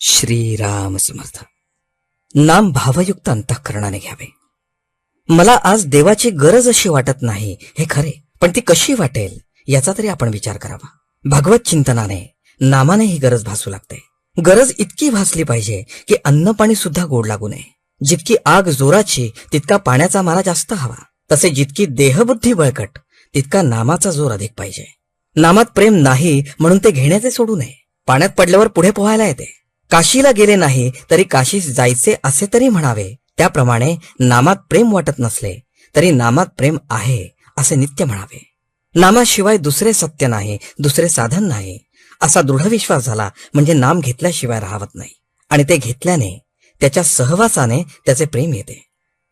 श्रीराम समर्थ. नाम भावयुक्त अंतःकरणाने घ्यावे. मला आज देवाची गरज अशी वाटत नाही हे खरे, पण ती कशी वाटेल याचा तरी आपण विचार करावा. भागवत चिंतनाने नामाने ही गरज भासू लागते. गरज इतकी भासली पाहिजे की अन्न पाणी सुद्धा गोड लागू नये. जितकी आग जोराची तितका पाण्याचा मारा जास्त हवा. तसे जितकी देहबुद्धी बळकट तितका नामाचा जोर अधिक पाहिजे. नामात प्रेम नाही म्हणून ते घेण्याचे सोडू नये. पाण्यात पडल्यावर पुढे पोहायला येते. काशीला गेले नाही तरी काशीस जायचे असे तरी म्हणावे. त्याप्रमाणे नामात प्रेम वाटत नसले तरी नामात प्रेम आहे असे नित्य म्हणावे. नामाशिवाय दुसरे सत्य नाही, दुसरे साधन नाही असा दृढ विश्वास झाला म्हणजे नाम घेतल्याशिवाय राहत नाही. आणि ते घेतल्याने त्याच्या सहवासाने त्याचे प्रेम येते.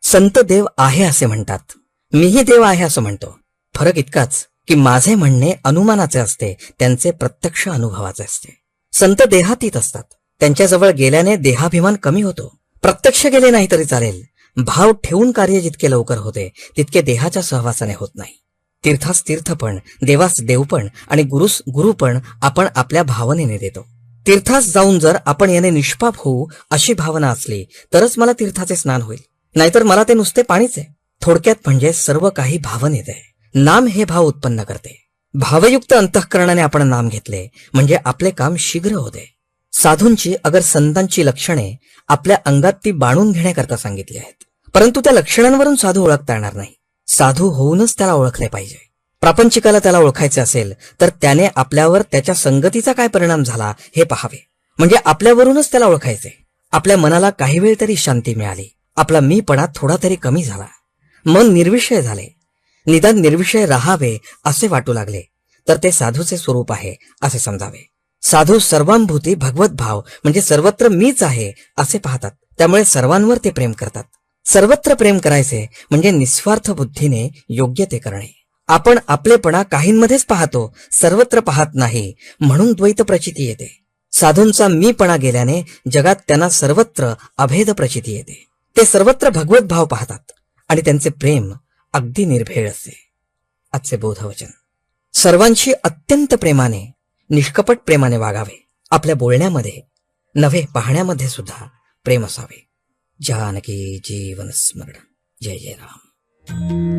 संत देव आहे असे म्हणतात, मीही देव आहे असं म्हणतो. फरक इतकाच की माझे म्हणणे अनुमानाचे असते, त्यांचे प्रत्यक्ष अनुभवाचे असते. संत देहातीत असतात. त्यांच्याजवळ गेल्याने देहाभिमान कमी होतो. प्रत्यक्ष गेले नाही तरी चालेल. भाव ठेवून कार्य जितके लवकर होते तितके देहाच्या सहवासाने होत नाही. तीर्थास तीर्थपण, देवास देवपण आणि गुरुस गुरुपण आपण आपल्या भावनेने देतो. तीर्थास जाऊन जर आपण याने निष्पाप होऊ अशी भावना असली तरच मला तीर्थाचे स्नान होईल, नाहीतर मला ते नुसते पाणीच आहे. थोडक्यात म्हणजे सर्व काही भावनेत आहे. नाम हे भाव उत्पन्न करते. भावयुक्त अंतःकरणाने आपण नाम घेतले म्हणजे आपले काम शीघ्र होते. साधूंची अगर संतांची लक्षणे आपल्या अंगात ती बाणून घेण्याकरता सांगितली आहेत, परंतु त्या लक्षणांवरून साधू ओळखता येणार नाही. साधू होऊनच त्याला ओळखले पाहिजे. प्रापंचिकाला त्याला ओळखायचे असेल तर त्याने आपल्यावर त्याच्या संगतीचा काय परिणाम झाला हे पाहावे. म्हणजे आपल्यावरूनच त्याला ओळखायचे. आपल्या मनाला काही वेळ तरी शांती मिळाली, आपला मीपणा थोडा तरी कमी झाला, मन निर्विषय झाले, निदान निर्विषय राहावे असे वाटू लागले तर ते साधूचे स्वरूप आहे असे समजावे. साधू सर्वांभूती भगवत भाव म्हणजे सर्वत्र मीच आहे असे पाहतात. त्यामुळे सर्वांवर ते प्रेम करतात. सर्वत्र प्रेम करायचे म्हणजे निस्वार्थ बुद्धीने योग्य ते करणे. आपण आपलेपणा काहींमध्येच पाहतो, सर्वत्र पाहत नाही, म्हणून द्वैत प्रचिती येते. साधूंचा मीपणा गेल्याने जगात त्यांना सर्वत्र अभेद प्रचिती येते. ते सर्वत्र भगवत भाव पाहतात आणि त्यांचे प्रेम अगदी निर्भेळ असते. आजचे बोधवचन. सर्वांशी अत्यंत प्रेमाने, निष्कपट प्रेमाने वागावे. आपल्या बोलण्यामध्ये नव्हे पाहण्यामध्ये सुद्धा प्रेम असावे. जानकी जीवन स्मरण. जय जय राम.